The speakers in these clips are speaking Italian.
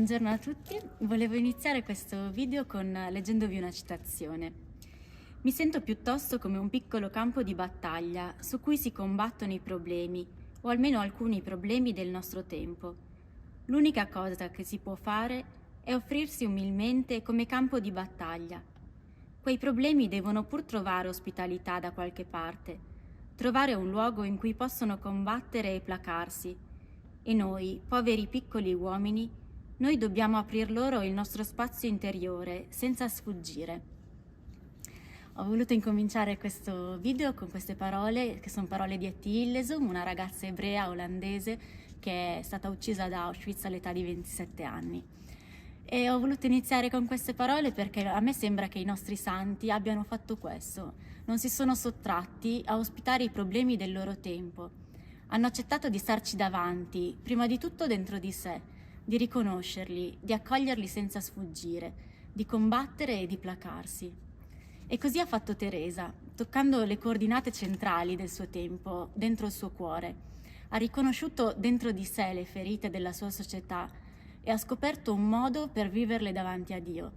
Buongiorno a tutti, volevo iniziare questo video leggendovi una citazione. Mi sento piuttosto come un piccolo campo di battaglia su cui si combattono i problemi, o almeno alcuni problemi del nostro tempo. L'unica cosa che si può fare è offrirsi umilmente come campo di battaglia. Quei problemi devono pur trovare ospitalità da qualche parte, trovare un luogo in cui possono combattere e placarsi. E noi, poveri piccoli uomini, noi dobbiamo aprir loro il nostro spazio interiore senza sfuggire. Ho voluto incominciare questo video con queste parole, che sono parole di Etty Hillesum, una ragazza ebrea olandese che è stata uccisa da Auschwitz all'età di 27 anni. E ho voluto iniziare con queste parole perché a me sembra che i nostri santi abbiano fatto questo. Non si sono sottratti a ospitare i problemi del loro tempo. Hanno accettato di starci davanti, prima di tutto dentro di sé, di riconoscerli, di accoglierli senza sfuggire, di combattere e di placarsi. E così ha fatto Teresa, toccando le coordinate centrali del suo tempo, dentro il suo cuore. Ha riconosciuto dentro di sé le ferite della sua società e ha scoperto un modo per viverle davanti a Dio.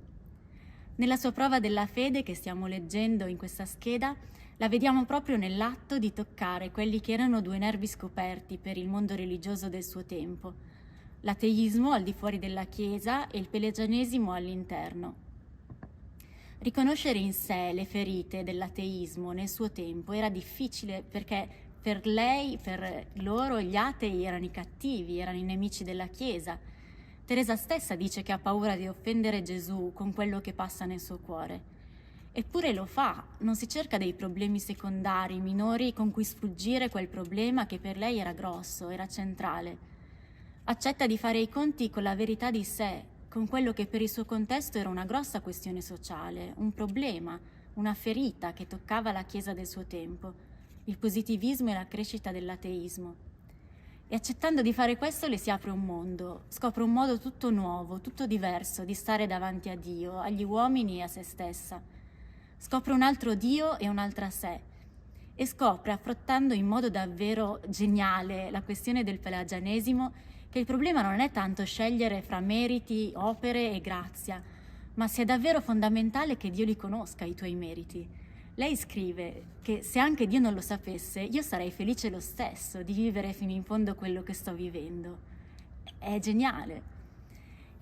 Nella sua prova della fede che stiamo leggendo in questa scheda, la vediamo proprio nell'atto di toccare quelli che erano due nervi scoperti per il mondo religioso del suo tempo: l'ateismo al di fuori della Chiesa e il pelagianesimo all'interno. Riconoscere in sé le ferite dell'ateismo nel suo tempo era difficile perché per lei, per loro, gli atei erano i cattivi, erano i nemici della Chiesa. Teresa stessa dice che ha paura di offendere Gesù con quello che passa nel suo cuore. Eppure lo fa, non si cerca dei problemi secondari, minori, con cui sfuggire quel problema che per lei era grosso, era centrale. Accetta di fare i conti con la verità di sé, con quello che per il suo contesto era una grossa questione sociale, un problema, una ferita che toccava la Chiesa del suo tempo, il positivismo e la crescita dell'ateismo. E accettando di fare questo le si apre un mondo, scopre un modo tutto nuovo, tutto diverso di stare davanti a Dio, agli uomini e a se stessa. Scopre un altro Dio e un'altra sé. E scopre, affrontando in modo davvero geniale la questione del pelagianesimo, che il problema non è tanto scegliere fra meriti, opere e grazia, ma sia davvero fondamentale che Dio li conosca, i tuoi meriti. Lei scrive che se anche Dio non lo sapesse, io sarei felice lo stesso di vivere fino in fondo quello che sto vivendo. È geniale.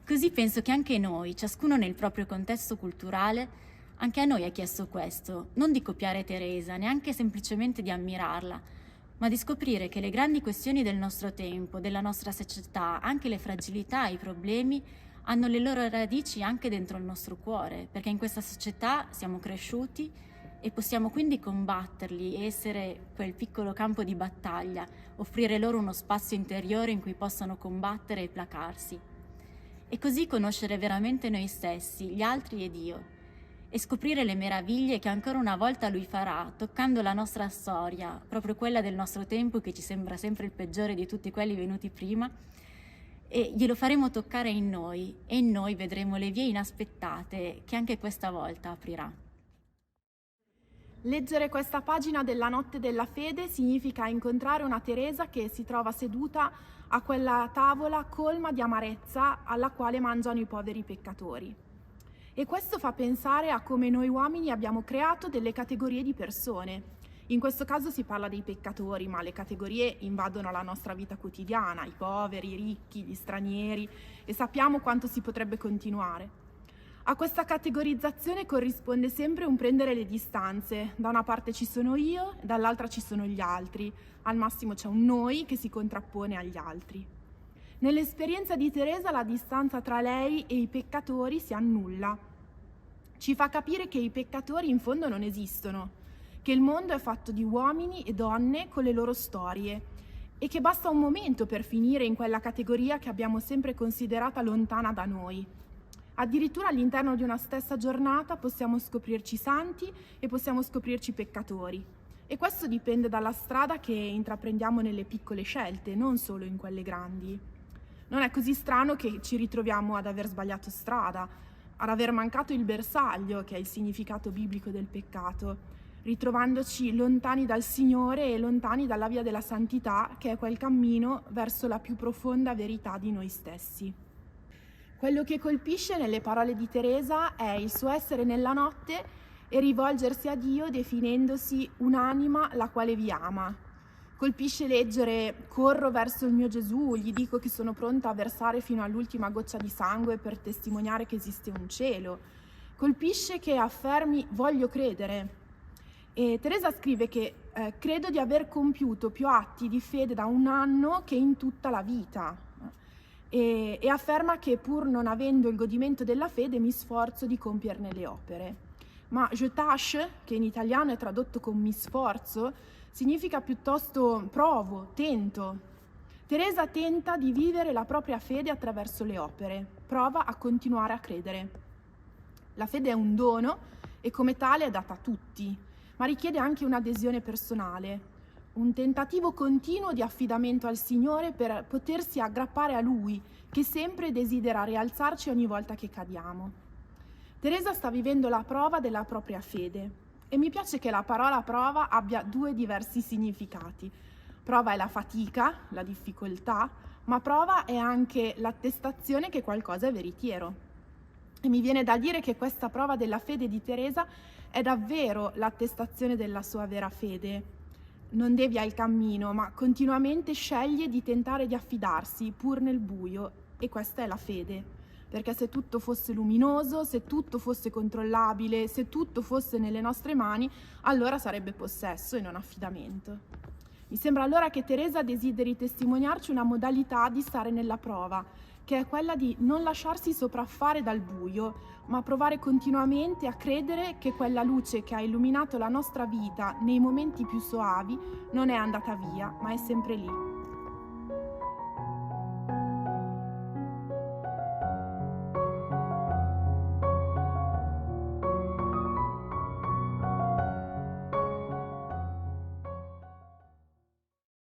Così penso che anche noi, ciascuno nel proprio contesto culturale, anche a noi è chiesto questo, non di copiare Teresa, neanche semplicemente di ammirarla, ma di scoprire che le grandi questioni del nostro tempo, della nostra società, anche le fragilità, i problemi, hanno le loro radici anche dentro il nostro cuore, perché in questa società siamo cresciuti e possiamo quindi combatterli e essere quel piccolo campo di battaglia, offrire loro uno spazio interiore in cui possano combattere e placarsi. E così conoscere veramente noi stessi, gli altri e Dio, e scoprire le meraviglie che ancora una volta Lui farà, toccando la nostra storia, proprio quella del nostro tempo che ci sembra sempre il peggiore di tutti quelli venuti prima, e glielo faremo toccare in noi, e in noi vedremo le vie inaspettate che anche questa volta aprirà. Leggere questa pagina della Notte della Fede significa incontrare una Teresa che si trova seduta a quella tavola colma di amarezza alla quale mangiano i poveri peccatori. E questo fa pensare a come noi uomini abbiamo creato delle categorie di persone. In questo caso si parla dei peccatori, ma le categorie invadono la nostra vita quotidiana, i poveri, i ricchi, gli stranieri, e sappiamo quanto si potrebbe continuare. A questa categorizzazione corrisponde sempre un prendere le distanze. Da una parte ci sono io, dall'altra ci sono gli altri. Al massimo c'è un noi che si contrappone agli altri. Nell'esperienza di Teresa la distanza tra lei e i peccatori si annulla. Ci fa capire che i peccatori in fondo non esistono, che il mondo è fatto di uomini e donne con le loro storie e che basta un momento per finire in quella categoria che abbiamo sempre considerata lontana da noi. Addirittura all'interno di una stessa giornata possiamo scoprirci santi e possiamo scoprirci peccatori. E questo dipende dalla strada che intraprendiamo nelle piccole scelte, non solo in quelle grandi. Non è così strano che ci ritroviamo ad aver sbagliato strada, ad aver mancato il bersaglio, che è il significato biblico del peccato, ritrovandoci lontani dal Signore e lontani dalla via della santità, che è quel cammino verso la più profonda verità di noi stessi. Quello che colpisce nelle parole di Teresa è il suo essere nella notte e rivolgersi a Dio definendosi un'anima la quale vi ama. Colpisce leggere: corro verso il mio Gesù, gli dico che sono pronta a versare fino all'ultima goccia di sangue per testimoniare che esiste un cielo. Colpisce che affermi: voglio credere. E Teresa scrive che credo di aver compiuto più atti di fede da un anno che in tutta la vita. E afferma che pur non avendo il godimento della fede mi sforzo di compierne le opere. Ma je tâche, che in italiano è tradotto con mi sforzo, significa piuttosto provo, tento. Teresa tenta di vivere la propria fede attraverso le opere, prova a continuare a credere. La fede è un dono e come tale è data a tutti, ma richiede anche un'adesione personale, un tentativo continuo di affidamento al Signore per potersi aggrappare a Lui, che sempre desidera rialzarci ogni volta che cadiamo. Teresa sta vivendo la prova della propria fede e mi piace che la parola prova abbia due diversi significati. Prova è la fatica, la difficoltà, ma prova è anche l'attestazione che qualcosa è veritiero. E mi viene da dire che questa prova della fede di Teresa è davvero l'attestazione della sua vera fede. Non devia il cammino, ma continuamente sceglie di tentare di affidarsi pur nel buio, e questa è la fede. Perché se tutto fosse luminoso, se tutto fosse controllabile, se tutto fosse nelle nostre mani, allora sarebbe possesso e non affidamento. Mi sembra allora che Teresa desideri testimoniarci una modalità di stare nella prova, che è quella di non lasciarsi sopraffare dal buio, ma provare continuamente a credere che quella luce che ha illuminato la nostra vita nei momenti più soavi non è andata via, ma è sempre lì.